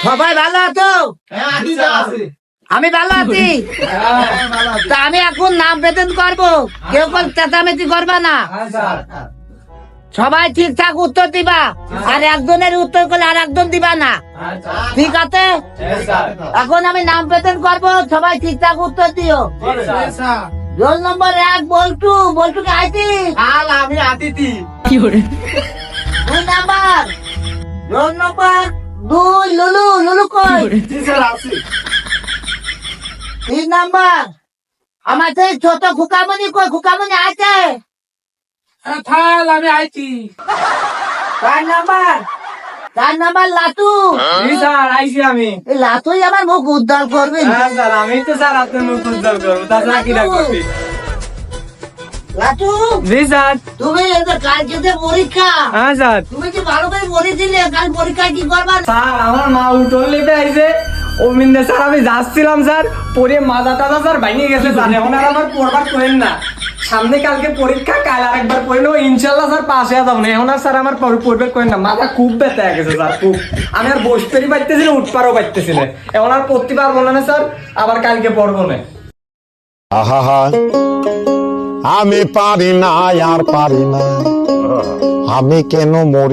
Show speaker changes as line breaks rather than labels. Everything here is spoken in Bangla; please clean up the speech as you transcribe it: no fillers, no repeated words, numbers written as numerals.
সবাই ভালো আছো? আমি ভালো আছি। তা আমি এখন নাম বেতন করবো, কেউ কোন চেঁচামেচি করবা না। সবাই ঠিকঠাক উত্তর দিবা, আর একজনের উত্তর করলে আর একজন দিবা না, ঠিক আছে? এখন আমি নাম বেতন করবো, সবাই ঠিকঠাক উত্তর দিও। রোল নম্বর 1 বল্টু। বল্টুকে আইতি?
আমি আতিথি।
2 নাম্বার। রোল নম্বর 2 লুলু। লুলু কই? 3 নাম্বার আমার সেই ছোট খুকামনি কই? খুকামনি আছে?
থাল আমি আইছি।
4 নাম্বার। 4 নাম্বার লাটু।
স্যার আইছি আমি।
এই লাটুই আমার মুখ উদ্ধার করবে।
হ্যাঁ স্যার, আমি তো স্যার আপনার মুখ উজ্জ্বল করবো, তাছাড়া কি করবি?
লাটু,
জি স্যার।
তুমি এই যে কালকে যে পরীক্ষা,
হ্যাঁ স্যার।
তুমি কি ভালো করে পড়েছিলে? কাল পরীক্ষায় কি করবা?
স্যার আমার মা উঠোন লিপে আইছে, অমিন্দে স্যার আমি যাচ্ছিলাম স্যার, পরে মাজা টাজা স্যার ভাঙিয়ে গেছে স্যার, এখন আর আমার পড়বার করেন না। সামনে কালকে পরীক্ষা, কাল আরেকবার পড়ে নেবো ইনশাল্লাহ স্যার, পাশে যাবো না। এখন আর স্যার আমার পড়বার করেন না, মাথা খুব ব্যথা হয়ে গেছে স্যার, খুব। আমি আর বসতেই পারতেছি না, উঠপারও পারতেছি না, এখন আর পড়তে পারবো না স্যার, আবার কালকে পড়বো না।
আহা, আমি পারি না, আর পারি না, আমি কেন মরি।